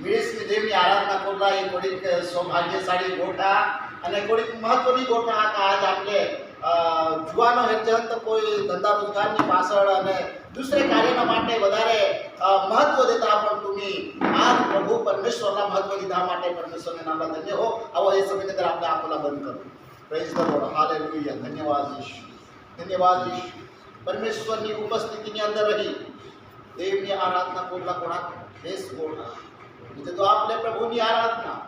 मिळेसनी देवनी आराधना करला एक कोडीक सौभाग्यशाળી गोठा અને કોડીક મહત્વની ગોઠા કે આજ આપણે જુવાનો હેચંત કોઈ ધંધા રોજગારની પાછળ અને દૂસરે કાર્યના માટે વધારે મહત્વ દેતા પણ તમે આજ પ્રભુ પરમેશ્વરના મહત્વ દીધા માટે પરમેશ્વરને નામ ધન્ય હો. આવો એ સમયની અંદર આપણે આંખોલા બંધ કરો. Praise the lord, hallelujah. ધન્યવાદ ઈશુ, ધન્યવાદ ઈશુ. પરમેશ્વરની ઉપસ્થિતિની અંદર રહી દેવની આરાધના કોટલા કોણા દેશ ગોઠા એટલે તો આપણે પ્રભુની આરાધના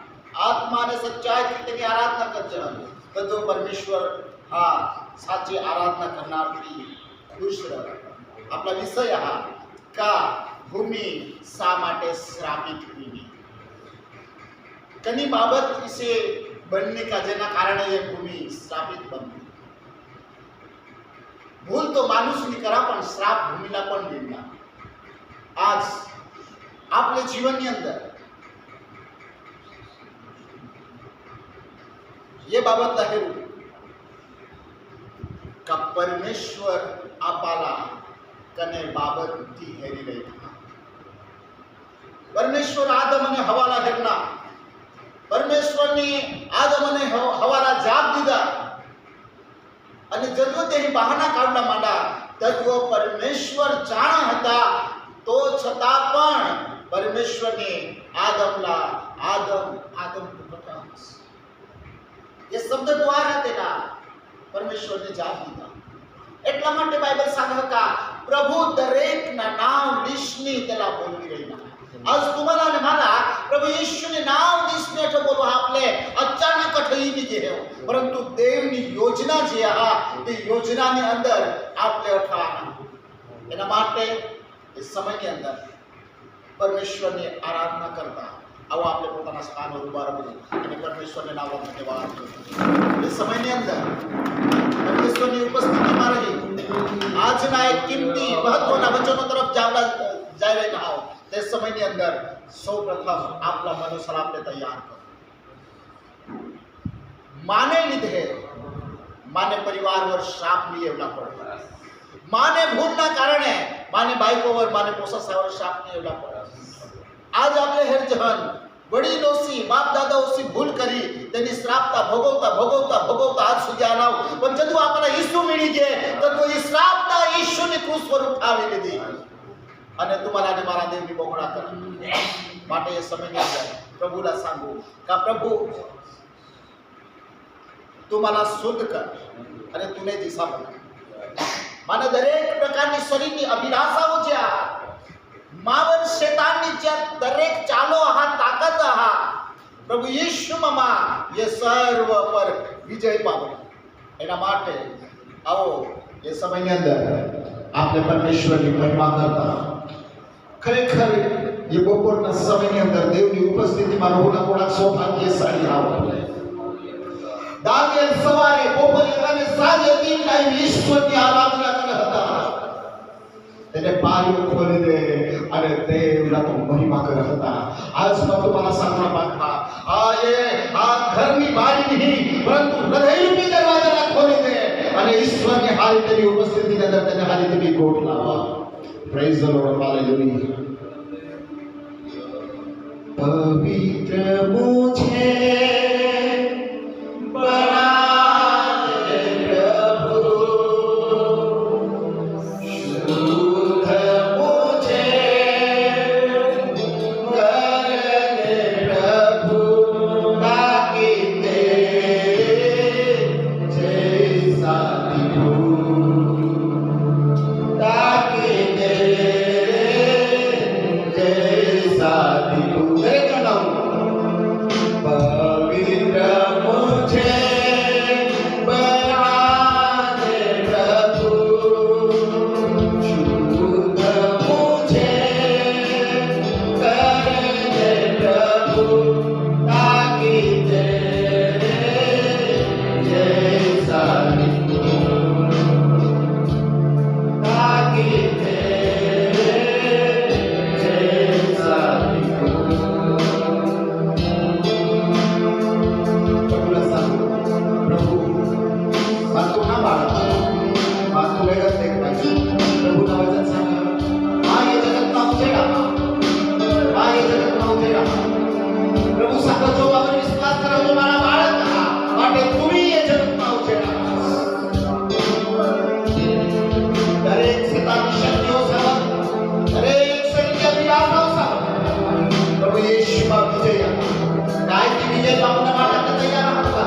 आत्मा ने सच्चाई की आराधना करते रहो तो परमेश्वर हाँ साची आराधना करनारથી खुश રહે. આપણા વિષય હા કા ભૂમિ શા માટે શ્રાપિત हुई કની બાબત વિશે बनने का જેના કારણે એ ભૂમિ શ્રાપિત બની. ભૂલ તો માનુષની કરા પણ શ્રાપ ભૂમિના પણ દેના. આજ આપણે જીવનની અંદર ये बाबत आहे का परमेश्वर आपाला कने बाबत थी हेरी रही था. परमेश्वर आदम ने हवाला हेरना परमेश्वर ने आदम ने हवाला जाप दीदा અને જદો તે બહાના કાઢવા માંડા તત્વો પરમેશ્વર જાણ હતા તો છતાં પણ પરમેશ્વરને આદમના આદમ આદમ ये शब्द द्वारा तेरा परमेश्वर ने जाप दीधा. એટલા માટે બાઇબલ सांगत का प्रभु दरेक ना नाम लिस्टनी त्याला बोलवी रहिला. आज तुम्हाला आणि मला प्रभु येशूने नाव लिस्टने तो बोलवा आपले अचानक ठई निजे है परंतु देवनी योजना जे आ ते योजनाની અંદર આપણે ઉઠાના એના માટે એ સમયની અંદર પરમેશ્વરની આરાધના કરતા આવો આપણે પોતાના સ્થાન પર ઉભા રહી અને પરમેશ્વરને નામ ધન્યવાદ કરો. એ સમયની અંદર પરમેશ્વરની ઉપસ્થિતિમાં રહી આજના એક કિંમતી મહત્વના વચનો તરફ જઈ રહ્યા આવો તે સમયની અંદર સૌપ્રથમ આપણા મનોસર આપણે તૈયાર કરો. માને લીધે માને પરિવાર પર શાપ લેવના પડે. માને ભૂલના કારણે માને બાઈકોવર માને પોસાસાવર શાપ લેવના પડે. आज आपले हेर जहान वडीलोसी बाप दादाओसी भूल करी तेनी श्रापता भोगवता भोगवता भोगवता आज સુધી આનાવ પણ જદુ આપણને ઈસુ મળી ગયે તો એ શ્રાપતા ઈસુની ક્રૂસ પર ઉઠાવી લીધી અને તમારા ને મારા દેવની બહોળા કરે માટે એ સમયની અંદર પ્રભુના सांगू का प्रभु तुम्हाला शुद्ध कर અને તુને દિશા બના. માને દરેક પ્રકારની શરીરની અભિલાષાઓ છે मावर शैताननी ज्या दरेक चालो हा ताकत हा प्रभु यीशु ममा ये सर्व पर विजय पावे एना माटे आओ ये समयनी अंदर आपने परमेश्वरनी महिमा करता खरेखर ये बपोરના સમયની અંદર દેવની ઉપસ્થિતિમાં રહેવાના કોણા સૌભાગ્યશાળી આવો. દાનિયેલ સવારે બપોરે અને સાંજે 3 ટાઈમ ઈશ્વરની આરાધના કરે હતા. તેને પાયો ખોલી દે અને દેવના તો મહિમા કરે હતા. आज मैं तुम्हारा सामना मांगता आ घरनी बारी नहीं परंतु हृदयरूपी दरवाजा ना खोली दे અને ઈશ્વરની હારી તેની ઉપસ્થિતિની અંદર તેને હારી તેની ગોઠ લાવવા. Praise the lord, hallelujah. પવિત્ર મુझे બના પ્રભુ સાંભળો, જો બાબત વિશ્વાસ કરો તો મારા બાળક માટે તુમી એ જગતમાં ઉછેરા. દરેક શેતાનની શક્તિઓ સામે, દરેક શરીરની અભિલાષાઓ સામે પ્રભુ યેશુમાં વિજય આપો. કાયમી વિજય પામવા માટે આપણે તૈયાર હતા.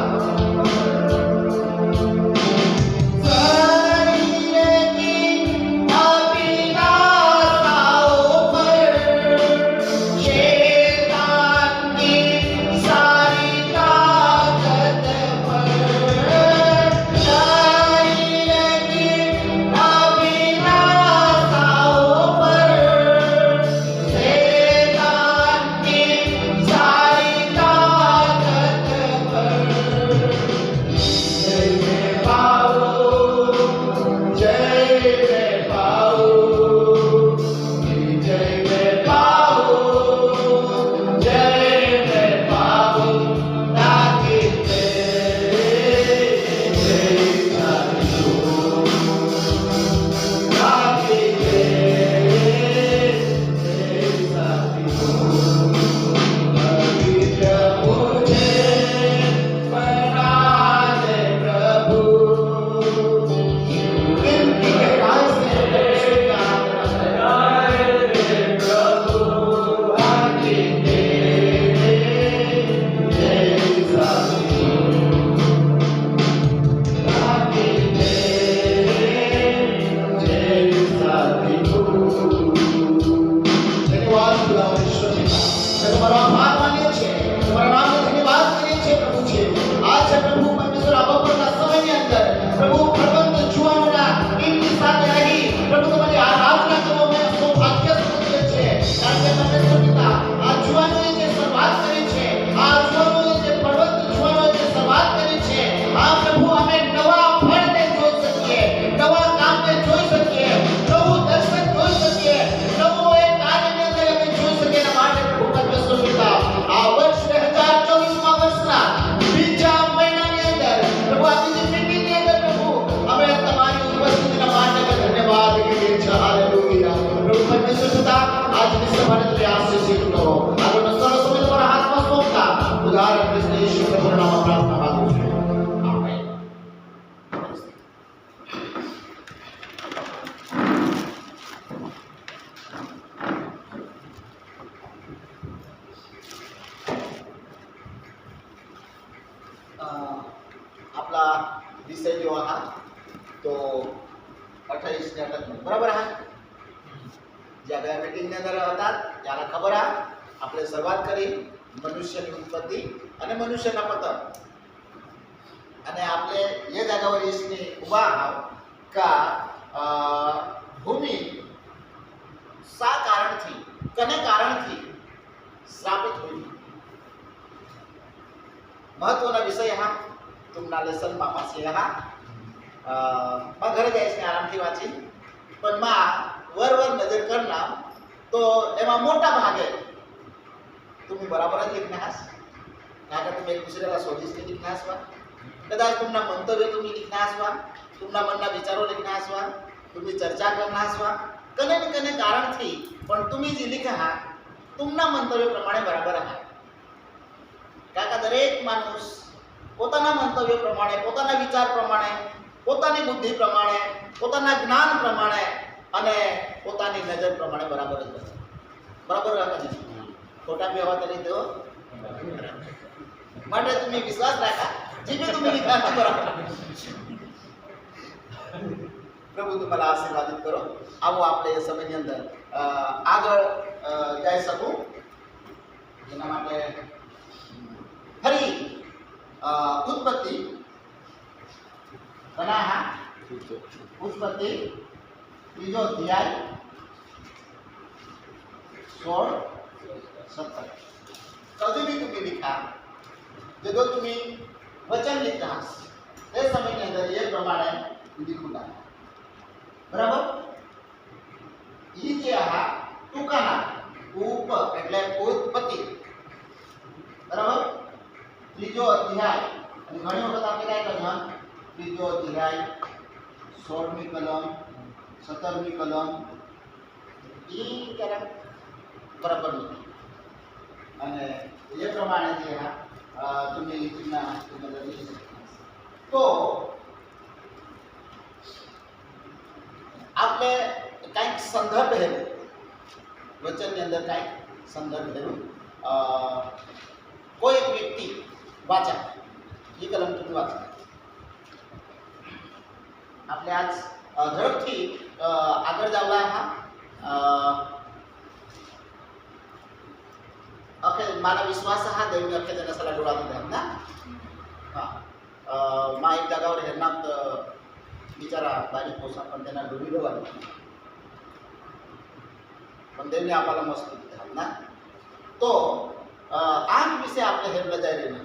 आपला विषय जो हा तो 28 ने अटक बराबर आहे. ज्या गया मीटिंग ने अंदर હતા ત્યારે ખબર આ આપણે શરૂઆત કરી મનુષ્યની ઉત્પત્તિ અને મનુષ્યના પતન અને આપણે એ જાગાवर इसने उभा का भूमि सा कारण थी कने कारण थी श्रापित हुई. महत्वना विषय हा तुमना लेसन માં પાસે હા માં ઘરે જાય છે આરામથી વાંચી પણ માં વરવર નજર કરના તો એમાં મોટા ભાગે तुम्ही बराबर જ लिखना हास कारण तुम्ही एक दुसऱ्याला स्वदेशी लिखना हासवा कदाच तुमना मंतव्य तुम्ही लिखना हासवा तुमना मनना विचारो लिखना हासवा तुम्ही चर्चा करना हासवा कने न कने कारण थी पण तुम्ही जे लिखा तुमना मंतव्य प्रमाणे बराबर आहे. કાકા દરેક માણસ પોતાના મંતવ્ય પ્રમાણે પોતાના વિચાર પ્રમાણે પોતાની બુદ્ધિ પ્રમાણે પોતાના જ્ઞાન પ્રમાણે અને પોતાની નજર પ્રમાણે બરાબર જ છે. બરાબર રાખજો. ખોટા વ્યવહાર કરી દો માટે તમે વિશ્વાસ રાખા જે બી તમે लिखा બરાબર. પ્રભુ તમારા આશીર્વાદિત કરો. આવો આપણે એ સમયની અંદર આગળ જઈ શકું એના માટે ફરી उत्पत्ति बना है. उत्पत्ति तीजो अध्याय 16-17 कभी भी तुम्हें लिखा जो तुम्हें वचन लिखा ते समय के अंदर ये प्रमाणे लिखूंगा बराबर. ये जे हा टूकाना उप એટલે उत्पत्ति बराबर. ત્રીજો અધ્યાય અને ઘણી વખત આપણે કાંઈ કરજો ત્રીજો અધ્યાય 16મી કલમ 17મી કલમ એ ક્યારે બરાબર નથી અને એ પ્રમાણે જે तुम्ही तो आपले કંઈક સંદર્ભ હેરું વચનની અંદર કંઈક સંદર્ભ હેરું કોઈ એક વ્યક્તિ વાચા એ કલમ तुम्ही वाचा आपले आज ઝડપથી આગળ જાવલા अखे मला विश्वास हा देवनी अखे त्यांना सला डोळा दिला ना हां मा एक जागावर हेरनात बिचारा बारीक पोसा पण त्यांना डोळी डोळा पण देवनी आपल्याला मस्त दिला ना तो आज विषय आपल्या हेरला जाय रे ना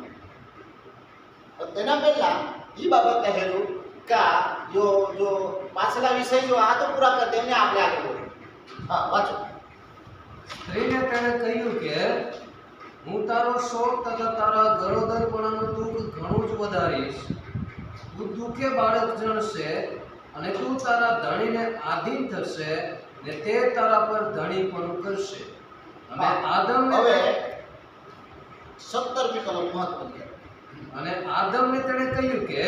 तेना पहिला ही बाबत का हेरू का जो जो पाचला विषय जो आ तो पूरा कर देवनी आपल्या आगे बोल हां वाचो સ્ત્રીને તેણે કહ્યું કે હું તારો શોક તથા તારા ગરોદરપણાનું દુઃખ ઘણું જ વધારીશ તું દુઃખે બાળક જણશે અને તું તારા ધણીને આધીન થશે ને તે તારા પર ધણીપણું કરશે અને આદમને હવે 17મી કલમ મહત્વની અને આદમને તેણે કહ્યું કે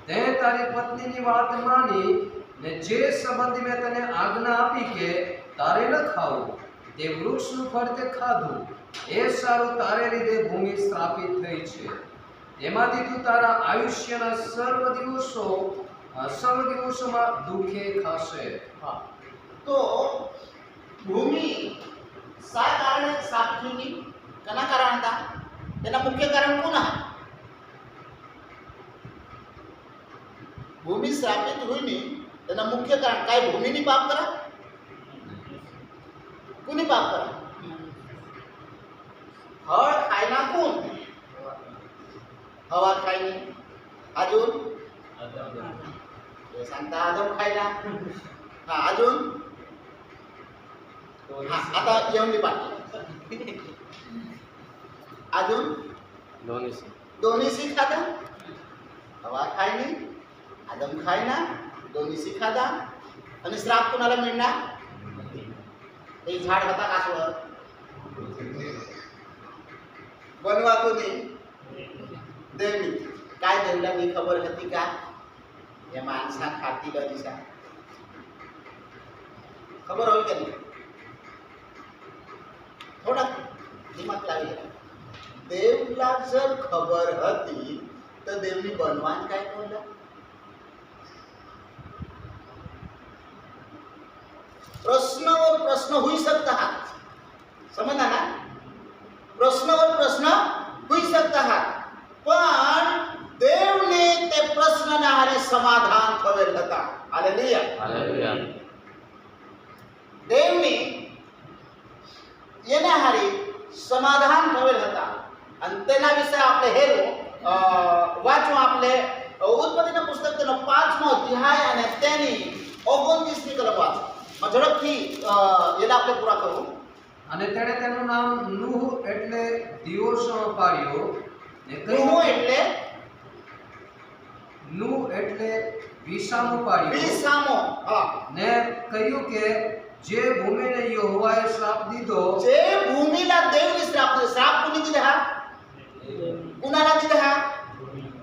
તે તારી પત્નીની વાત માની ને જે સંબંધી મેં તને આજ્ઞા આપી કે તારે ન ખાવું તે વૃક્ષનું ફળ તે ખાધું એ સારું તારે લીધે ભૂમિ શ્રાપિત થઈ છે તેમાંથી તું તારા આયુષ્યના સર્વ દિવસોમાં દુઃખે ખાશે તો ભૂમિ શા કારણે શ્રાપ થયું કના કારણ હતા તેના મુખ્ય કારણ કોણ ભૂમિ શ્રાપિત हुई नहीं तेना मुख्य कारण काय भूमिनी पाप करा कुणी पाप करा हळ खायना कोण हवा खायनी अजून हे सांगता आदम खायला हा अजून हा आता जेवणी बाकी अजून दोन्ही खाता हवा खायनी आदम खायना दोन्ही खादा आणि श्राप कोणाला मिळणार ते झाड होता कासवर बनवा कोणी देवनी काय देवला मी खबर होती का या माणसा खाती दिसा खबर होईल का नाही थोडा दिमाग लावी देवला जर खबर होती तर देवनी बनवान काय बोलला प्रश्नावर प्रश्न होई सकता है समझना ना प्रश्नावर प्रश्न होई सकता है पण देव ने ते प्रश्न ना हारे समाधान ठेवेल होता हालेलुया हालेलुया देव ने येना हारे समाधान ठेवेल होता आणि तेना विषय आपले हेरो वाचू आपले उत्पत्तीना पुस्तक तेनो 5मो अध्याय અને તેની 29મી કલમ વાંચો ઝડપથી એના આપણે પૂરા કરું અને તેણે તેનું નામ નૂહ એટલે દિવસો પાડ્યો ને નૂહ એટલે વિસામો પાડ્યો વિસામો હા ને કહ્યું કે જે ભૂમિને યહોવાએ શ્રાપ દીધો જે ભૂમિના દેવની શ્રાપ દીધો શ્રાપ કોની દીધા કોનાલા દીધા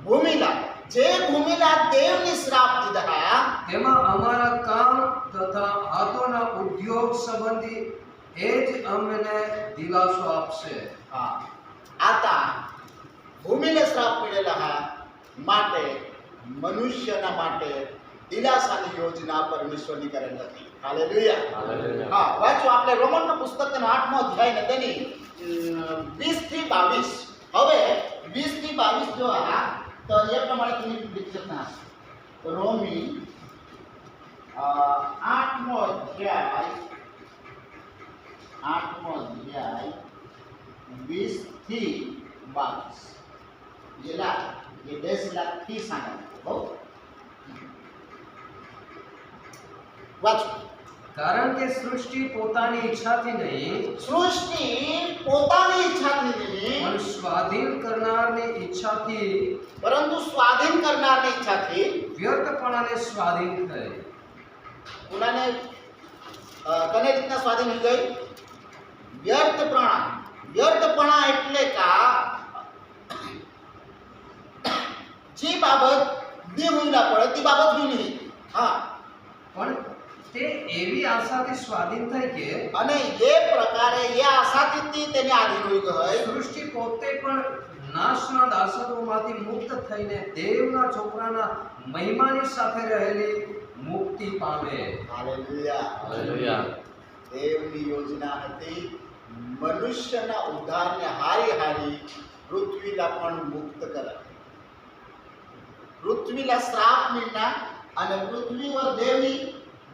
ભૂમિના જે ભૂમિના દેવની શ્રાપ દીધા તેમાં અમારા કામ તથા હાથોના ઉદ્યોગ સંબંધી એ જ અમને દિલાસો આપશે आता ભૂમિને શ્રાપ મળેલા માટે મનુષ્યના માટે દિલાસાની યોજના પરમેશ્વરની કરેલ હતી હાલેલુયા હા વાંચો આપણે રોમનના પુસ્તકનો 8મો અધ્યાય ને તેની 20 થી 22 હવે 20 થી 22 જો તો એ પ્રમાણે તમે લખી શકતા રોમી 8મો અધ્યાય 20 થી 22 જેલા ये 10 लाख થી सांगा हो वाचो કારણ કે સૃષ્ટિ પોતાની ઈચ્છાથી નહીં સૃષ્ટિ પોતાની ઈચ્છાથી નહીં પણ સ્વાધીન કરનારની ઈચ્છાથી પરંતુ સ્વાધીન કરનારની ઈચ્છાથી વ્યર્થપણાને સ્વાધીન થઈ કોનાને કને રીતના સ્વાધીન થઈ ગઈ વ્યર્થપણા બાબત ની હોઈ ના પડે તે બાબત હોઈ નહીં. હા, પણ તે એવી આશાથી સ્વાધીન થઈ કે અને એ પ્રકારે એ આશાથી તેને આધીન હોઈ ગઈ. સૃષ્ટિ પોતે પણ નાશના દાસત્વમાંથી મુક્ત થઈને દેવના છોકરાના મહિમાની સાથે રહેલી મુક્તિ પામે. હાલેલુયા. હાલેલુયા. દેવની યોજના હતી મનુષ્યના ઉદ્ધારને હારી હારી પૃથ્વીલા પણ મુક્ત કરે. પૃથ્વીલા શ્રાપ મિલના અને પૃથ્વી પર દેવની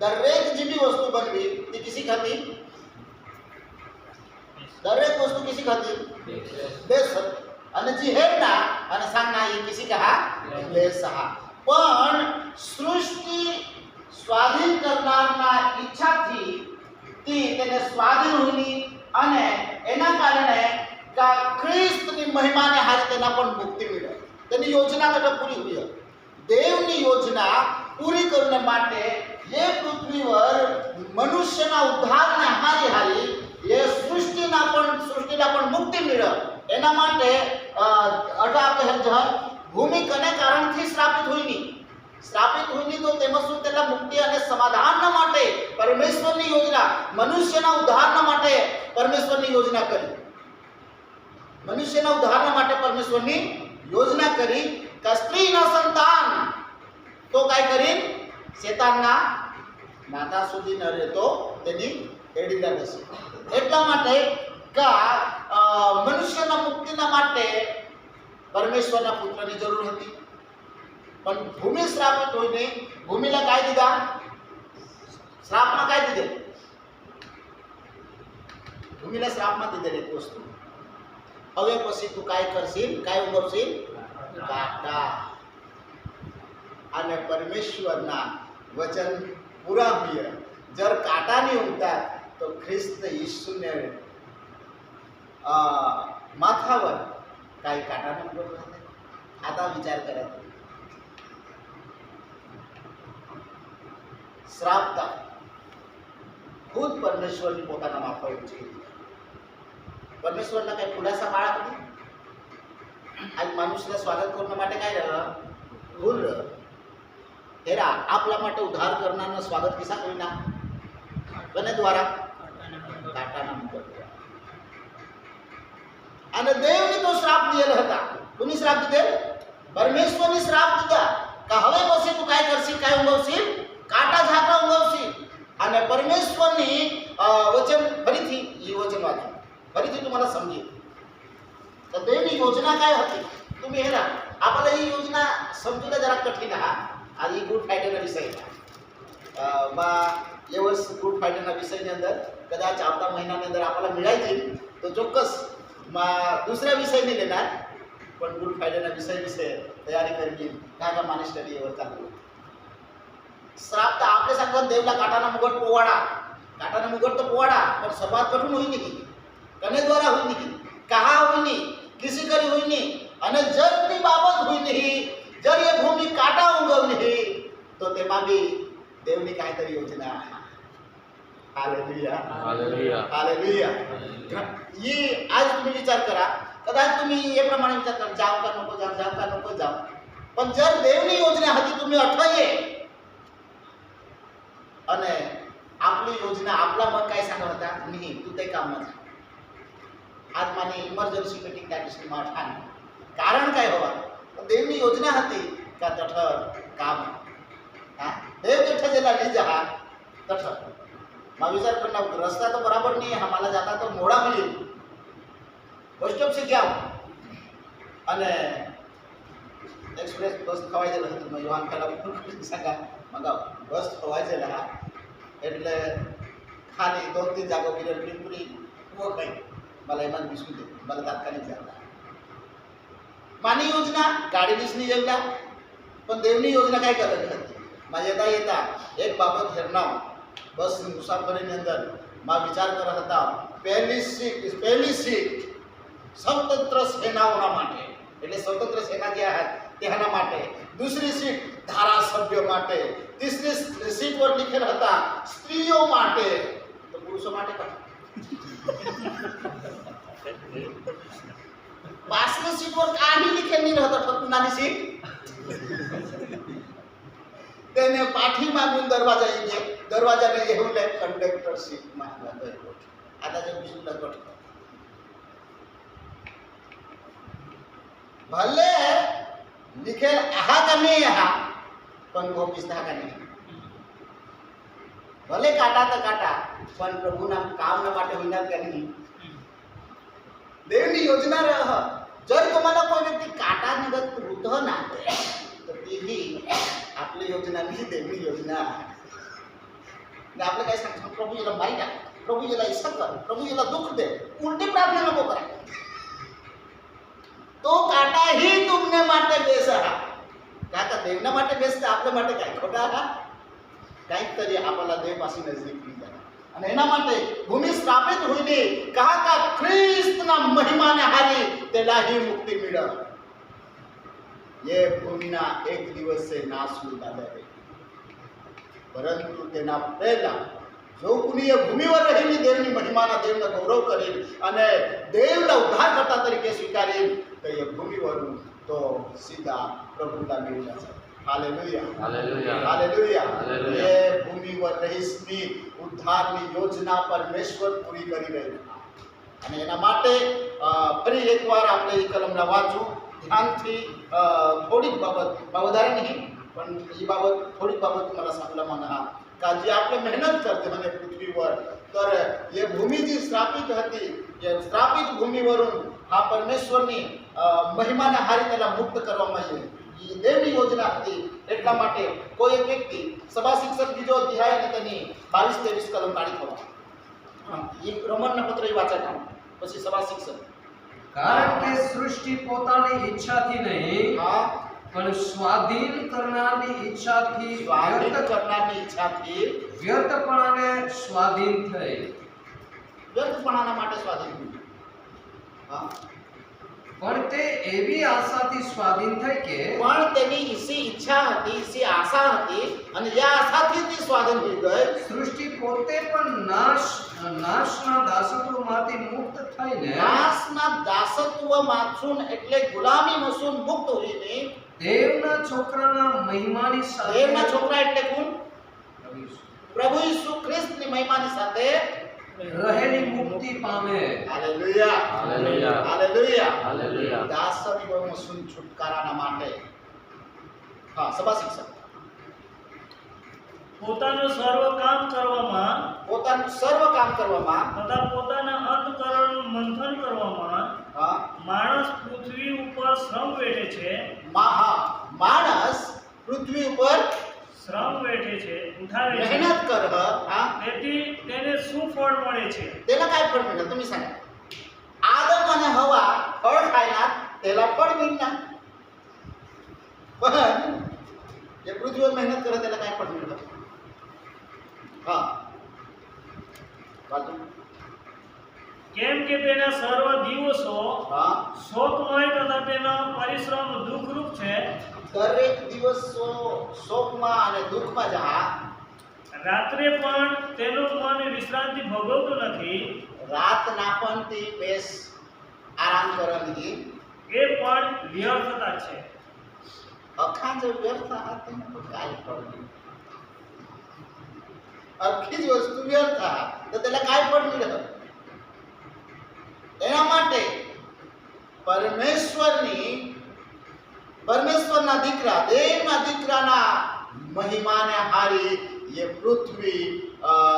દરેક જેવી વસ્તુ બનવી તે કિસી ખાતી, દરેક વસ્તુ કિસી ખાતી બેસ અને જે હેડના અને સાંગના એ કિસી કહા બેસા. પણ સૃષ્ટિ સ્વાધીન કરનારના ઈચ્છાથી તેને સ્વાધીન હોની અને એના કારણે ખ્રિસ્તની મહિમાને હારે તેના પણ મુક્તિ મળે. તેની યોજના તો પૂરી હોય. દેવની યોજના પૂરી કરવા માટે એ પૃથ્વી પર મનુષ્યના ઉદ્ધારને હારી હારી એ સૃષ્ટિના પણ મુક્તિ મળે. એના માટે ભૂમિ કને કારણથી શ્રાપિત હોઈની. શ્રાપિત હોઈની તો તેમાં શું તેના મુક્તિ અને સમાધાનના માટે પરમેશ્વરની યોજના, મનુષ્યના ઉદ્ધારના માટે પરમેશ્વરની યોજના કરી. મનુષ્યના ઉદ્ધારના માટે પરમેશ્વરની યોજના કરી કે સ્ત્રીના સંતાન તો કાંઈ કરી શેતાનના માથા સુધી ન રહેતો તેની એડીલા થશે. એટલા માટે મનુષ્યના મુક્તિના માટે પરમેશ્વરના પુત્રની જરૂર હતી. પણ ભૂમિ શ્રાપિત હોઈને ભૂમિને કાંઈ દીધા, શ્રાપમાં કાંઈ દીધે, ભૂમિને શ્રાપમાં દીધે એક વસ્તુ. હવે પછી તું કાંઈ કરશી, કાંઈ ઉગવશી? કાંટા. અને પરમેશ્વરના વચન પૂરા હોય જર કાંટા નહીં ઉગતા તો ખ્રિસ્ત ઈસુને માથાवर કાંઈ કાંટા નહીં ઉગવતા. આતા વિચાર કરે શ્રાપતા ખુદ પરમેશ્વરની પોતાના માથા ઉંચી. પરમેશ્વરના કઈ ખુલાસા બાળક નથી. આજ મનુષ્યને સ્વાગત કરવા માટે કાંઈ ભૂલ તેરા આપલા માટે ઉદ્ધાર કરનારનો સ્વાગત કિસા કોઈના બને દ્વારા કાંટાના મુકટ. અને દેવની તો શ્રાપ દિયેલ હતા. કોની શ્રાપ દીધે? પરમેશ્વરની શ્રાપ દીધા કે હવે પછી તું કાંઈ કરશી, કાંઈ ઉગવશી? કાંટા ઝાકરા ઉગવશી. અને પરમેશ્વરની વચન ફરીથી એ વચન વાંચો, ફરીથી તું મને સમજી. તો દેવની યોજના કાંઈ હતી तुम्ही हे ना आपल्याला ही योजना समजून जरा कठीण हा. आज गुड फ्रायडेના વિષય માં એ વર્ષ ગુડ ફ્રાયડેના વિષયની અંદર કદાચ આવતા મહિનાની અંદર આપણને मिळाई जाईल તો ચોક્કસ दुसऱ्या विषय नहीं लेणार पण गुड फ्रायडेના विषय विषय तयारी करली काय का माने स्टडी वर चालू. श्राप तर आपले सांगतात देवला काटाना मुगट पोवाडा, काटाना मुगट तो पोवाडा पण सर्वात कठीण होई नाही, कने द्वारा होई नाही, कहा होई नाही, किसी करी होई नहीं. અને જર ती बाबत होई नहीं, जर ये भूमि काटा उगव नहीं तो तेमा भी देवनी काहीतरी योजना आहे. Hallelujah, hallelujah, hallelujah. ये आज तुम्ही विचार करा, कदाच तुम्ही हे प्रमाणे विचार करा जाव का नको जाव, जाव का नको जाव. पण जर देवनी योजना હતી तुम्ही अठवाये અને आपली योजना आपला मग काय सांगत होता नाही तू ते काम न जा. आज माने इमर्जन्सी मीटिंग त्या दिवशी માં ठाणी कारण काय हवा देवनी योजना હતી का तठ काम हा देव तठ जेला नहीं जहा तठ मैं विचार करना रास्ता तो बराबर नहीं है, हमारा जाता तो मोड़ा मिली बस स्टॉप से क्या અને एक्सप्रेस बस खवाई देला હતું मैं युवान कला सांगा मग बस खवाई देला એટલે ખાલી 2-3 जागो किरण पिंपरी वो काही मला इमान बिस्कुट दे मला तात्कालिक जाता मानी योजना गाडी दिसनी जेवला पण देवनी योजना काय करत होती. माझ्या येता एक बाबत हेरनाव बस मुसाफरीની અંદર માં વિચાર કરત હતા પહેલી સીટ સ્વતંત્ર સેનાઓના માટે એટલે સ્વતંત્ર સેના જે છે તેના માટે, दूसरी सीट ધારાસભ્યો માટે, तीसरी सीट પર લખેલ હતા સ્ત્રીઓ માટે તો પુરુષો માટે કા 5મી सीट वर काही लिखेल नाही रहत फक्त नानी सीट તેને પાઠીમાં દરવાજા જે દરવાજાને એવું લે કંડક્ટર સીટમાં આદા જે બીજું લગટ ભલે लिखेल आहा का नहीं आहा पण वो पिस्ता का नहीं भले काटा तो काटा पण प्रभु नाम काम न માટે વિનાશ का नहीं देवनी योजना रह जर तुम्हाला कोई व्यक्ती काटा निगत वृद्ध ना तो तीही आपली योजना नहीं देवनी योजना ने आपले काय सांगतो प्रभु याला मारी टाक प्रभु याला ऐसा कर प्रभु याला दुख दे उलटी प्रार्थना नको करा तो काटा ही तुमने માટે બેસા કાકા દેવના માટે બેસતા આપણે માટે કાઈ ખોટા કાંઈક તરી આપણા દેવ પાસે નજીક લઈ જાય અને એના માટે ભૂમિ સ્થાપિત હોઈને કહા કા ખ્રિસ્તના મહિમાને હારી તેલા ही मुक्ति मिळव ये ભૂમિના એક દિવસે નાશ ઉદાલે પરંતુ તેના પહેલા જો કુનીએ ભૂમિ પર રહીને દેવની મહિમાના દેવનો ગૌરવ કરી અને દેવના ઉદ્ધારકર્તા તરીકે સ્વીકારી तो ये भूमि वरुण तो सीधा प्रभु का मिल जाता हालेलुया हालेलुया हालेलुया हालेलुया ये भूमि वर रहीसनी उद्धाરની યોજના પરમેશ્વર પૂરી કરી રહ્યું અને એના માટે ફરી એકવાર આપણે એ કલમના વાંચું ધ્યાનથી થોડીક બાબત વધારે નહીં પણ એ બાબત થોડીક બાબત मला सांगला म्हणा का जी આપણે મહેનત કરते મને પૃથ્વીवर तर ये भूमी जी श्रापित હતી ये श्रापित भूमीवरून हा परमेश्वરની મહિમાને હારી તેલા મુક્ત કરવામાં આવી એ દેવની યોજના હતી એટલા માટે કોઈ એક વ્યક્તિ સભા શિક્ષક બીજો અધ્યાય અને તેની 22-23 કલમ કાઢી થવા એ રોમનના પત્ર વાંચા કામ પછી સભા શિક્ષક કારણ કે સૃષ્ટિ પોતાની ઈચ્છાથી નહીં હા પણ સ્વાધીન કરનારની ઈચ્છાથી સ્વાધીન કરનારની ઈચ્છાથી વ્યર્થપણાને સ્વાધીન થઈ વ્યર્થપણાના માટે સ્વાધીન હા પણ તે એવી આશાથી સ્વાધીન થઈ કે પણ તેની ઈસી ઈચ્છા હતી ઈસી આશા હતી અને એ આશાથી તે સ્વાધીન થઈ ગઈ સૃષ્ટિ પોતે પણ નાશના દાસત્વમાંથી મુક્ત થઈને નાશના દાસત્વમાંથી એટલે ગુલામીમાંથી મુક્ત હોઈને દેવના છોકરાના મહિમાની સાથે દેવના છોકરા એટલે કોણ પ્રભુ ઈસુ ખ્રિસ્તની મહિમાની સાથે રહેલી મુક્તિ પામે હાલેલુયા હાલેલુયા હાલેલુયા હાલેલુયા દાસત્વમાંથી છુટકારાના માટે હા સભા શિક્ષક પોતાનું સર્વ કામ કરવામાં પોતાનું સર્વ કામ કરવામાં તથા પોતાના અંતકરણનું મંથન કરવામાં હા માણસ પૃથ્વી ઉપર શ્રમ વેઠે છે માણસ પૃથ્વી ઉપર શ્રમ વેઠે છે ઉઠાવે છે મહેનત કર હા તેથી તેને શું ફળ મળે છે તેના काय फळ मिळणार तुम्ही सांगा आदम आणि हवा फळ खायला त्याला फळ मिळणार पण या पृथ्वीवर मेहनत करत त्याला काय फळ मिळतं हा बाजू કેમ કે તેના સર્વ દિવસો હા શોકમય તથા તેનો પરિશ્રમ દુઃખરૂપ છે દરેક દિવસ શોકમાં અને દુઃખમાં જા રાત્રે પણ તેનું મન વિશ્રાંતિ ભોગવતું નથી રાતના પણ તે બેસ આરામ કરવાની એ પણ વ્યર્થતા છે અખાં જો વ્યર્થ હતી તો કાંઈ ફળ નહીં આખી જ વસ્તુ વ્યર્થ તો તેલા કાંઈ ફળ નહીં રહે એના માટે પરમેશ્વરના દીકરા દેવના દીકરાના મહિમાને હારી ये पृथ्वी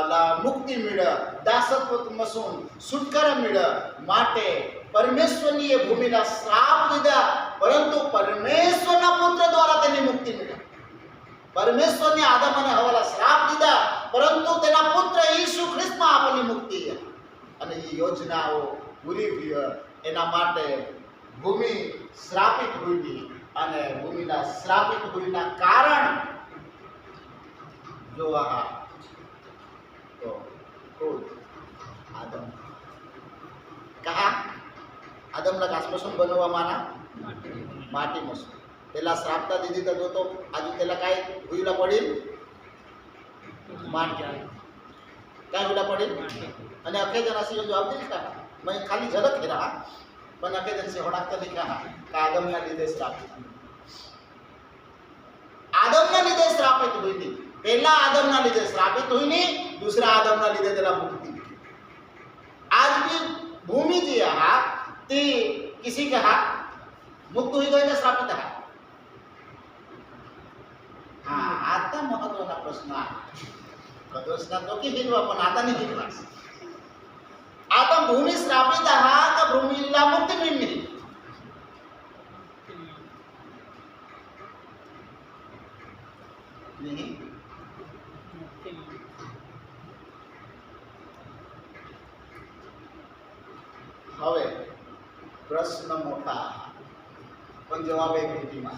ला मुक्ति मिळ दासत्वमसून सुटकारा मिळ માટે પરમેશ્વરની એ ભૂમિના શ્રાપ દીધા પરંતુ પરમેશ્વરના પુત્ર દ્વારા તેની મુક્તિ मिळाली પરમેશ્વરની આદમ અને હવાલા શ્રાપ દીધા પરંતુ તેના પુત્ર ઈસુ ખ્રિસ્તમાં આપણને મુક્તિ અને એ યોજનાઓ પૂરી થઈ એના માટે ભૂમિ શ્રાપિત હોઈ અને ભૂમિના શ્રાપિત હોઈના કારણ जो आहा तो कोण आदम कहा आदमला कासपासून बनववामाना मातीपासून त्याला श्रापता दिली तर तो अजून त्याला काय होईला पडेल माती काय होईला पडेल आणि अखे जणांशी जवाब दिली का मग खाली झलक हे राहा पण अखे जणांशी होणार कधी का आदमला दिले श्राप આદમના લીધે શ્રાપિત હોઈની. પહેલા આદમના લીધે શ્રાપિત હોઈની, दूसरा आदमना લીધે તેला मुक्ति. आज भी भूमि जी आहात ती किसी का हात मुक्त होई गए का श्रापित आहात. हा आता महत्वाचा प्रश्न आहे. प्रश्न तो की हिरवा पण आता नाही हिरवा. आता भूमी श्रापित आहात का भूमीला मुक्ती मिळणे. नहीं હવે પ્રશ્ન મોટા પણ જવાબ એક લીટીમાં.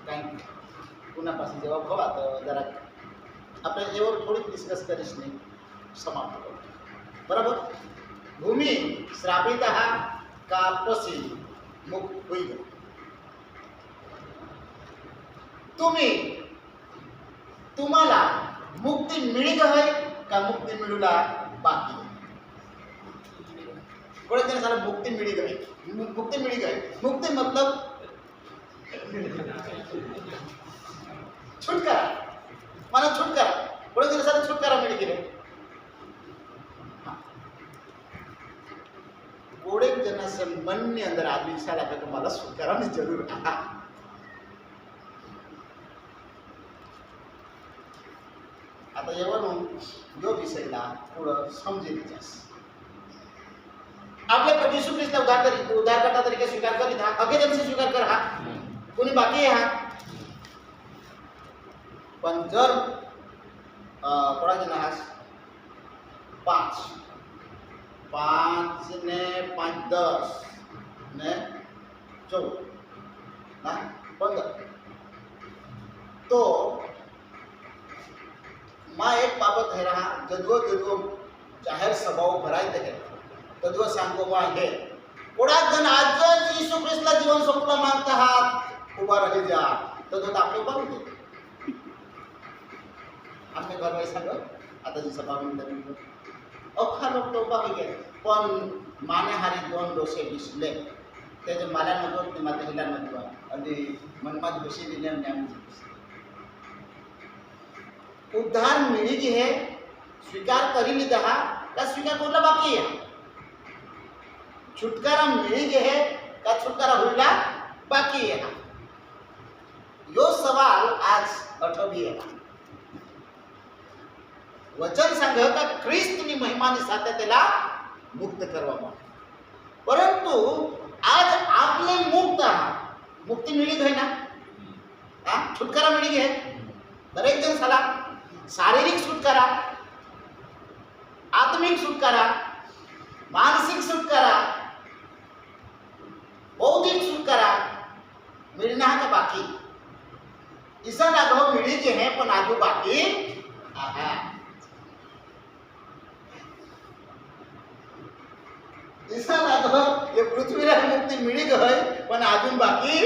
કારણ કોના પાસે જવાબ હોવા તો જરાક આપણે એવો થોડીક ડિસ્કસ કરીશ નહીં, સમાપ્ત કરો. બરાબર. ભૂમિ શ્રાપિત का પછી મુક્ત હોઈ ગયો. तुम्हाला मुक्ती मिळी गई का मुक्ती मिळूला बाकी. कोई जन साला मुक्ती मिळी गई, मुक्ती मिळी गई. मुक्ति मतलब छुटकारा, माना छुटकारा. कोई जन साला छुटकारा मिळी गेले. कोड़े जनाचे मन ની અંદર આ વિચાર આવે કે મારા છુટકારાની જરૂર છે. आता एवढून जो विषयला थोडं समजेल जास. आपल्या प्रभू येशू ख्रिस्त उद्धारकर्ता तरीके स्वीकार करीत आहात. अगे त्यांचे स्वीकार कर आहात. कोणी बाकी आहात. पण जर कोणा जण आहात 5 ने 5 10 ने 14 ना 15 तो माँ एक बाबत है रहा जदवो जाहिर सभाओं भराई दे तद्व सांगो वा है. कोणा जण आज येशू ख्रिस्तला जीवन संपूर्ण मागता आहात, उभा राही जा. तद्वत आपले उभा होते. आपले घरवाई सांग आता जी सभा म्हणतात अख्खा लोक तो उभा होई गेले. पण मानेहारी 2 डोसे दिसले त्याचे माल्या नको ते माते हिला नको आणि मनमात घुशी दिले आणि उद्धार मिली जी है स्वीकार करी लीधा का स्वीकार करला बाकी है. छुटकारा मिली जी है का छुटकारा होईला बाकी है. यो सवाल आज आठवी है. वचन सांग का ख्रिस्तनी महिमानी साथे त्याला मुक्त करवा मा. परंतु आज आपले मुक्त मुक्ती मिली गई ना. छुटकारा मिली गई दरेक जन साला शारीरिक छुटकारा, आत्मिक छुटकारा, मानसिक छुटकारा, बौद्धिक छुटकारा मिलना है का बाकी. इसा लागो मिली जे है पण आजू बाकी आहे. इसा लागो ये पृथ्वीला मुक्ती मिली गई पण अजून बाकी.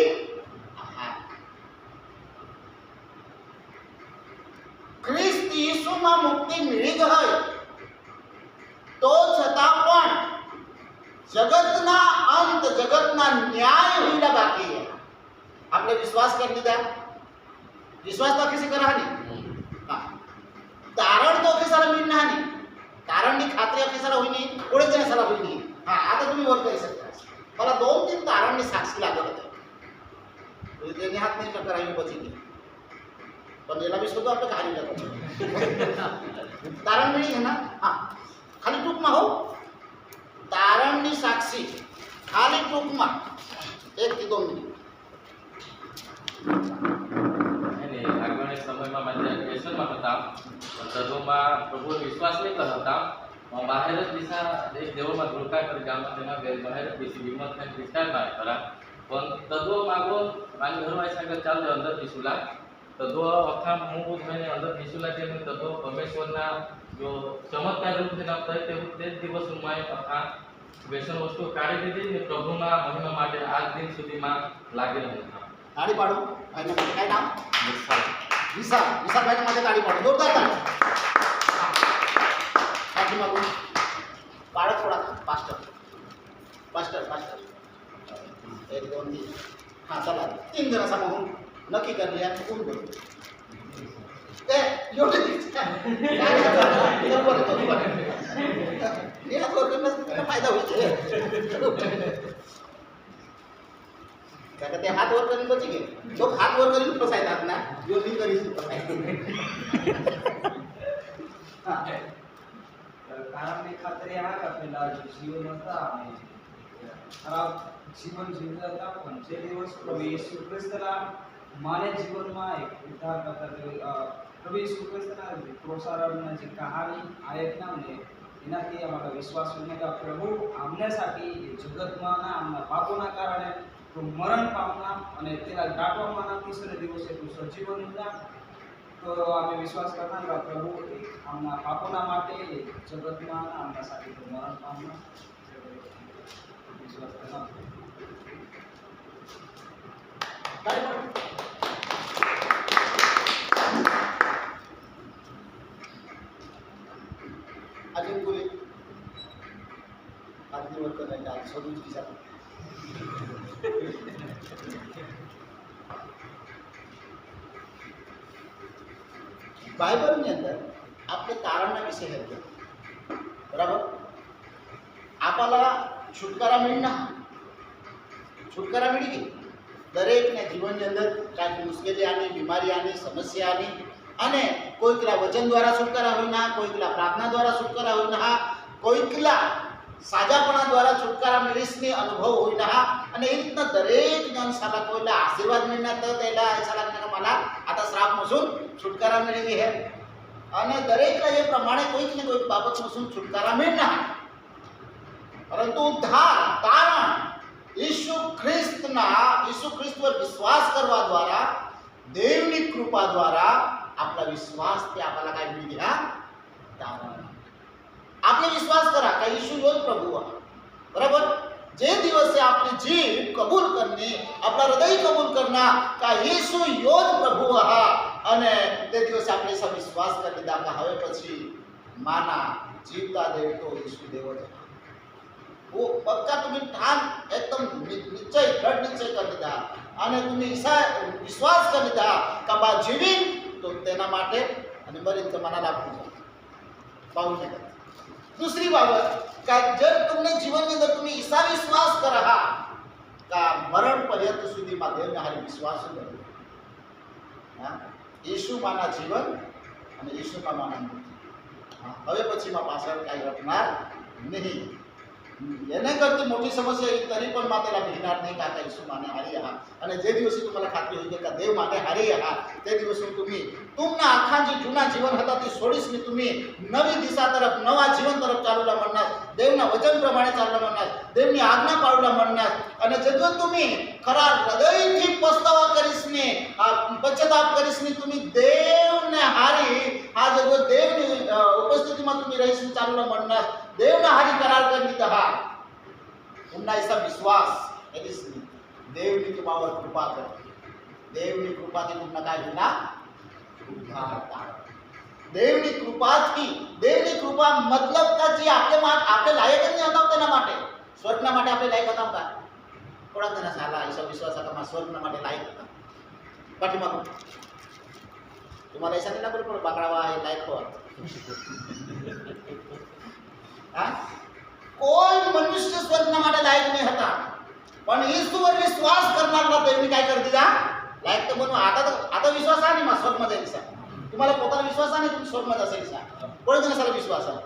ख्रिस्त येशूમાં मुक्ति मिली गई तो छતાં પણ जगतना अंत जगतना न्याय होईला बाकी है. आपने विश्वास कर लीधा. विश्वास तो किसी करा नहीं. तारण तो किसाला मिळणार नाही. तारणनी खात्री किसाला होई नाही. कोणी जणाला होई नाही. आता तुम्ही वर करू शकता. मला 2-3 तारणनी साक्षी लागत होते. त्याने हात नाही करावी बचली पण याला मी सुद्धा आपलं खाली लागतो. तारण मिळी है ना. खाली टूकमा हो तारणनी साक्षी खाली टूकमा 1 થી 2 મિનિટ. આગળના સમયમાં મારા વ્યસનમાં હતા તદોમાં પ્રભુ વિશ્વાસ નહીં કરતા. બહાર જ દિશા દેવોમાં ધોળકા કરી ગામમાં તેના બહાર જ બેસી વિમત થાય વિસ્તાર ના કરા પણ તદો માગો મારી ઘરવાળી સાગર ચાલતો અંદર દિશુલા તદો અખા મૂળ થઈને અંદર દિશુલા જે તદો પરમેશ્વરના જો ચમત્કાર રૂપ થઈને થાય તે દિવસમાં અખા વ્યસન વસ્તુ કાઢી દીધી ને પ્રભુના મહિમા માટે આજ દિન સુધીમાં લાગી રહ્યા. તાળી પાડો. અને काय नाम विशाल भाई माझ्या ताળી पाडो. जोरदार ताળી. पाठी मागून पाडत थोडा फास्ट. करली आणि कोण बोलतो ते एवढं काय फायदा होईल कारण ते हात वर करीन बची घे लोक हात वर करीन फसायतात ना जो मी करीन કારણની ખાતર એ આ પેલા જીવન હતા અને ખરાબ જીવન જીવતા હતા પણ જે દિવસ પ્રભુ ઈસુ ખ્રિસ્તના માનવ જીવનમાં એક ઉદ્ધારકર્તા પ્રભુ ઈસુ ખ્રિસ્તના પ્રોત્સાહનના જે કહાની આયતના ને એનાથી અમારો વિશ્વાસ બને કે પ્રભુ આમનેसाठी જગતમાંના આમના પાપોના કારણે મરણ પામના અને તેના દાટવામાંના તીસરે દિવસે સજીવન હતા તો અમે વિશ્વાસ કરતા કે પ્રભુ આમના પાપોના માટે જગતમાં આમના સાથે મરણ પામના વિશ્વાસ કરતા अजून कोणी अगदी वर्क नाही सोडून किसा બાઇબલની અંદર આપણે તારણના વિશે લખ્યું બરાબર આપણાला છુટકારા मिळणार છુટકારા मिळी की દરેકને જીવનની અંદર કાંઈક મુશ્કેલી આની બીમારી આની સમસ્યા આની અને કોઈકલા વચન દ્વારા છુટકારા હોઈના કોઈકલા પ્રાર્થના દ્વારા છુટકારા હોઈના કોઈકલા સાજાપણા દ્વારા છુટકારા मिळीसनी अनुभव होईना आणि એ રીતના દરેક જણ સાલા કોઈला आशीर्वाद मिळणार तर त्याला ऐसा लागणार का मला आता श्रापपासून છુટકારા मिळेली है અને દરેકला જે પ્રમાણે કોઈક ને કોઈક બાબતपासून છુટકારા मिळणार परंतु उद्धार तारण ઈસુ ખ્રિસ્તवर विश्वास કરવા દ્વારા દેવની કૃપા દ્વારા आपला विश्वास ते आपल्याला काय मिळते हा तारण आपने विश्वास करा का यीशु योच प्रभु आहे बरोबर जे दिवस से आपली जीव कबूल करणे आपला हृदय कबूल करना का यीशु योच प्रभु आहे અને તે દિવસે આપણે સૌ વિશ્વાસ કરી લીધા કે હવે પછી માના જીવતા દેવ તો ઈસુ દેવ જ वो पक्का तुम्ही ठाण एकदम निश्चय दृढ निश्चय કરી લીધા અને तुम्ही विश्वास કરી લીધા કે બા જીવીન તો તેના માટે અને મરીન તમારા લાભ पाहू शकता दुसरी बाबत का जर तुमने जीवन में जर तुम्ही ऐसा विश्वास कर रहा का मरण पर्यंत सुधी माध्यम हारी विश्वास करो हां यीशु माना जीवन અને यीशु का माना मृत्यु હવે પછીમાં પાછળ કાઈ રખનાર નહીં એને કરતી મોટી સમસ્યા એ તરી પણ માतेला ભીનાર નહીં કાકા ઈસુ માને હારી આहा અને જે દિવસે तुम्हाला ખાતરી होईल का देव माने हारी आहा તે દિવસે तुम्ही तुमना आखा जे जुना जीवन હતા તે છોડીને तुम्ही નવી દિશા તરફ નવા જીવન તરફ ચાલવા માંડના દેવના વચન પ્રમાણે ચાલવા માંડના દેવની આજ્ઞા પાળવા માંડના અને જેદો तुम्ही ખરા હૃદયથી પસ્તાવા કરીશને આ પશ્ચાતાપ કરીશને तुम्ही દેવને હારી આ જેદો દેવની ઉપસ્થિતિમાં तुम्ही રહીને ચાલવા માંડના દેવના હારી કરાર કરી દીધા उन्ना ऐसा विश्वास यदि देवनी तुम्हावर कृपा कर देवनी कृपा थी तुमना काय होना उद्धार तारण देवनी कृपा थी देवनी कृपा मतलब का जी आपले लायक नहीं होता तेना માટે સ્વર્ગના માટે આપણે લાયક હતા का થોડા જણા સાલા ऐसा विश्वास હતા માં સ્વર્ગના માટે લાયક હતા પાઠીમાં तुम्हाला ऐसा नहीं लागू पण बाकडावा हे लायक हो हां कोई मनुष्य स्वर्गना માટે लायक नहीं હતા पण ईश्वर विश्वास करणारा देवनी काय कर दिला लायक तर बनवा आता विश्वास आहे ना स्वर्ग मध्ये दिसा तुम्हाला पोताना विश्वास आहे तुम्ही स्वर्ग मध्ये असायचा कोण जणाला विश्वास आहे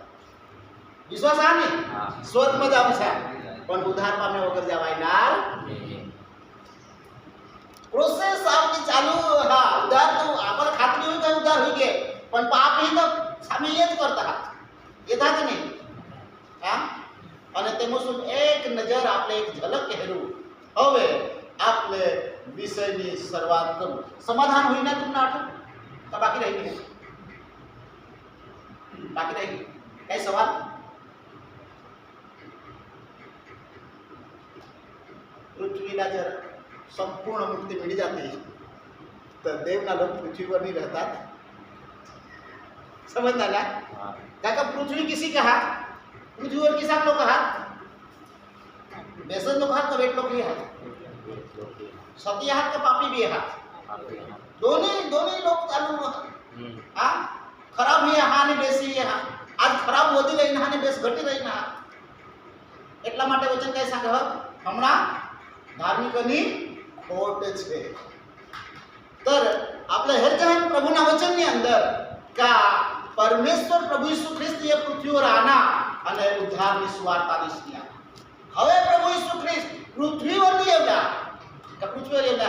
स्वर्ग मध्ये जाऊसा पण उद्धार पामण्या वगैरे जावायणार प्रोसेस आपली चालू हा उद्धार तो आपण खात्री होईल का उद्धार होईल के पण पाप ही तर सामी येत करता येतात नाही हा અને તેમાં એક નજર આપણે એક ઝલક કહેરું હવે આપણે વિષયની શરૂઆત કરું સમાધાન હોઈને તમને આઠું તો બાકી રહી ગયું બાકી રહી ગયું કઈ સવાલ પૃથ્વીના જર સંપૂર્ણ મુક્તિ मिली जाती तो देवना लोग पृथ्वीवर नहीं रहता समझना ना काका पृथ्वी किसी का हाथ पृथ्वीवर किसान लोग हात बेसन लोग हात का वेट लोग ही हात सती हात का पापी भी हात दोन्ही लोक चालू हम्म. हा खराब ही हा અને બેસી હા આજ ખરાબ વધી રહી ના અને બેસ ઘટી રહી ના એટલા માટે વચન કઈ सांगे હમણાં ધાર્મિકોની ખોટ છે तर आपल्या हे जे प्रभूना वचनની અંદર का પરમેશ્વર પ્રભુ ઈસુ ખ્રિસ્ત એ પૃથ્વી પર આના અને ઉદ્ધારની સુવાર્તાની શિયા હવે પ્રભુ ઈસુ ખ્રિસ્ત પૃથ્વીवर येवला का पृथ्वीवर येवला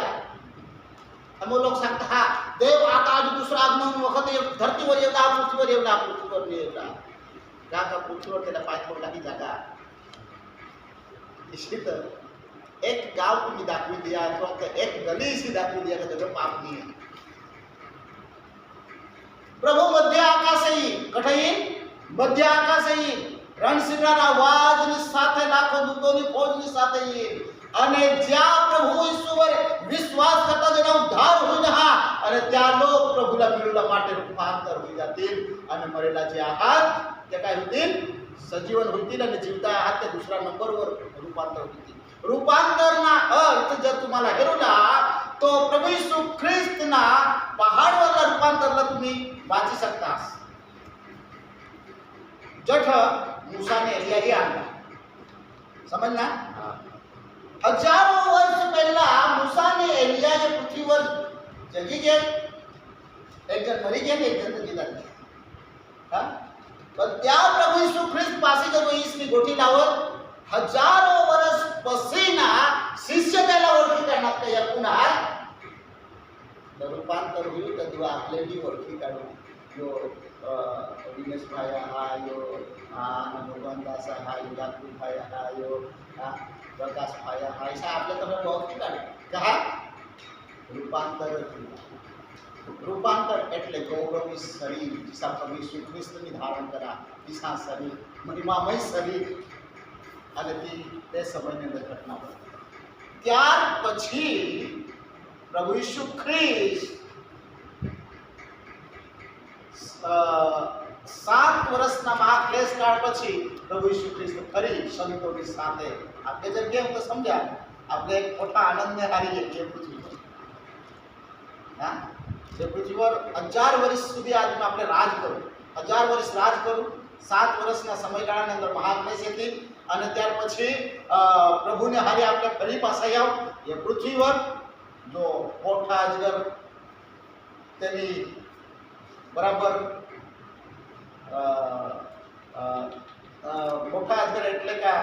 अमो लोक सांगतात हा देव आता आज दुसरा आगमन वखत धरतीवर येवला पृथ्वीवर येवला का पृथ्वीवर त्याला पाय ठेवला की जागा निश्चित एक गाव तुम्ही दाखवी दिया अथवा एक गली अशी दाखवी दिया का त्याचं पाप नाही आहे प्रभू मध्य आकाश येईल कठे येईल मध्य आकाश येईल रणशिंगाना वाजની સાથે લાખો દૂતોની ફૌજની સાથે येईल અને જ્યાં પ્રભુ ઈશ્વર વિશ્વાસ કરતા જેના ઉદ્ધાર होईल हा અને त्या लोक प्रभूला मिळवला માટે રૂપાંતર होई जातील आणि मरेला जे आहात ते काय होतील सजीवन होतील आणि जीवता आहात ते दुसऱ्या नंबरवर रूपांतर होतील रूपांतरना अर्थ जर तुम्हाला हेरुला तो प्रभू ईसु ख्रिस्तना पहाडवरला रूपांतरला तुम्ही वाची शकता जठ मूसाने एलियाही आणला समजला हजारों वर्ष पहला मूसाने एलिया जे पृथ्वीवर जगी गे एक जण मरी गेले एक जण जिंदा हा पण त्या प्रभू ईसु ख्रिस्त पासी जब ईसनी गोठी लावत हजारों वर्ष पसीना शिष्य त्याला ओळखी करण्यात काही एकूण आहे रूपांतर होईल तर तेव्हा आपल्याही ओळखी काढू यो दिनेश भाई हा यो भगवान दास हा यो दातू भाई हा यो प्रकाश भाई हा ऐसा आपल्या તમે ઓળખી કાઢો કहा રૂપાંતર એટલે ગૌરવી શરીર जिसा प्रभु यीशु ख्रिस्तनी धारण करा दिसा शरीर महिमामय शरीर અને તે સમયની અંદર ઘટના બની ત્યાર પછી પ્રભુ ઈસુ ખ્રિસ્ત 7 વર્ષના મહાક્લેશ કાળ પછી પ્રભુ ઈસુ ખ્રિસ્ત ફરી સંતોની સાથે આપણે જે કેમ તો સમજ્યા આપણે એક મોટા આનંદને હારી જઈએ પૃથ્વી પર હા જે પૃથ્વી પર 1000 વર્ષ સુધી આજમાં આપણે રાજ કરું 1000 વર્ષ રાજ કરું 7 વર્ષના સમયગાળાની અંદર મહાક્લેશ હતી અને ત્યાર પછી પ્રભુને હારે આપણે ફરી પાછા આવ એ પૃથ્વીवर જો મોટા અજગર તેની બરાબર મોટા અજગર એટલે કે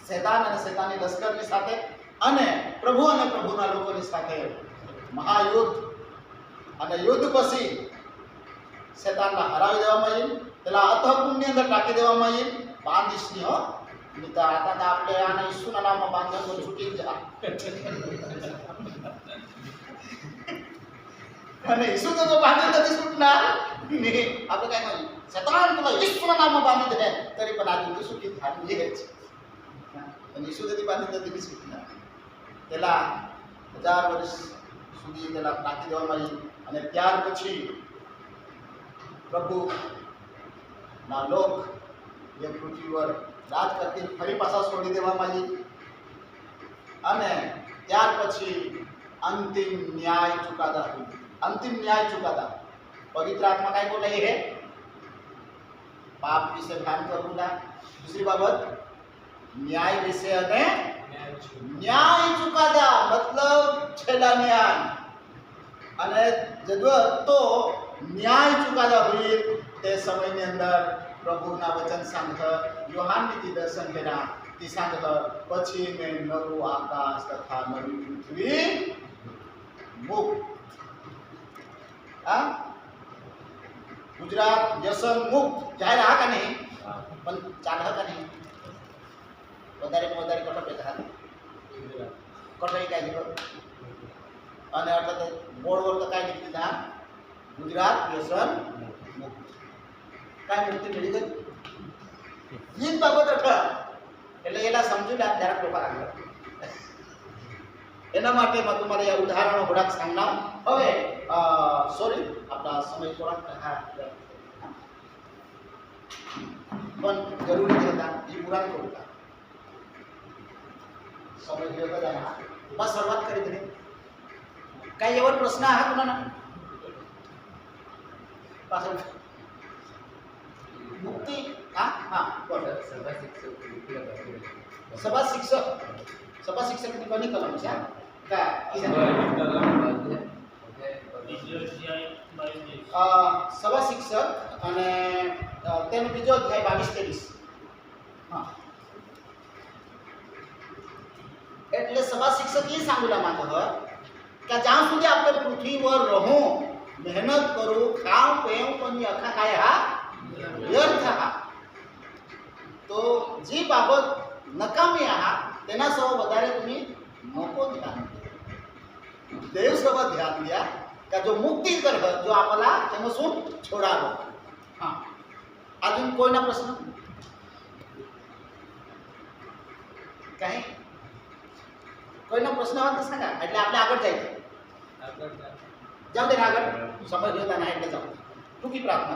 શૈતાન અને શૈતાની લશ્કરની સાથે અને પ્રભુના લોકોની સાથે મહાયુદ્ધ અને યુદ્ધ પછી શૈતાનને હરાવી દેવામાં આવ્યું પેલા અતહકુંડની અંદર ટાંકી દેવામાં આવ્યું બાંધીશની હો મિતા आता तर आपल्या आणि ईशूना नाम बांधून छुटी जा અને ઈસુ તો બાંધી નથી સુટणार नाही આપણે काय म्हणू शैतान तुला ईशूना नाम बांधी दे तरी पण आज तू सुटी झाली आहे पण ईशू जरी बांधी तरी सुटणार त्याला 1000 વર્ષ સુધી त्याला ટાંકી દેવામાં આવી અને ત્યાર પછી પ્રભુના લોક એ પૃથ્વીवर રાજ કરતી ફરી પાછા છોડી દેવામાં આવી અને ત્યાર પછી અંતિમ ન્યાય ચુકાદા हुई अंतिम न्याय चुकादा पवित्र आत्मा काय बोला है पाप विषय ध्यान करूला दूसरी बाबत न्याय विषय ने न्याय चुकादा मतलब छेला न्याय અને જદવ તો ન્યાય ચુકાદા हुई તે સમયની અંદર પ્રભુના વચન સાંભળ યોહાનની દર્શન કર્યા ती सांगत પછી મેં નવું આકાશ તથા નવી પૃથ્વી મુક્ત गुजरात व्यसन मुक्त जाहीर हा का नाही पण चालह का नाही વધારે કટક હતા કટઈ काय दिलं અને એટલે તો બોર્ડवर તો काय નીકળી ના गुजरात व्यसन मुक्त काय मुक्ती मिळी गई हीच बाबत એટલે એલા સમજू લે જરા પેપર આગળ એના માટે મેં તમારે આ ઉદાહરણો ઘણા सांगणार હવે सॉरी आपला समय थोडा पण जरूरी होता ही पुराण करता समय घेता जाणार बस सुरुवात करीत नाही काही यावर प्रश्न आहे कुणाला? पासून मुक्ती हा हा बोल. सभा शिक्षक ની કોની કલમ છે કા સભા શિક્ષક અને તેનો બીજો અધ્યાય 22-23 હા એટલે સભા શિક્ષક એ सांगूला માંગતો હોય કે જ્યાં સુધી આપણે પૃથ્વી પર રહો મહેનત કરું ખાવ પેવ પણ આખા કાય હા વ્યર્થ હા તો જે બાબત નકામી આહા તેના સૌ વધારે તમે नको ધ્યાન દેવ સૌ ધ્યાન द्या का जो मुक्ती कर जो आम्हाला त्यापासून છોડાવો હા अजून कोणा प्रश्न काही કોઈનો પ્રશ્ન હોય તો सांगा એટલે આપણે આગળ જઈએ જાવ દે આગળ સમય જોતા ના એટલે જાવ ટૂંકી પ્રાર્થના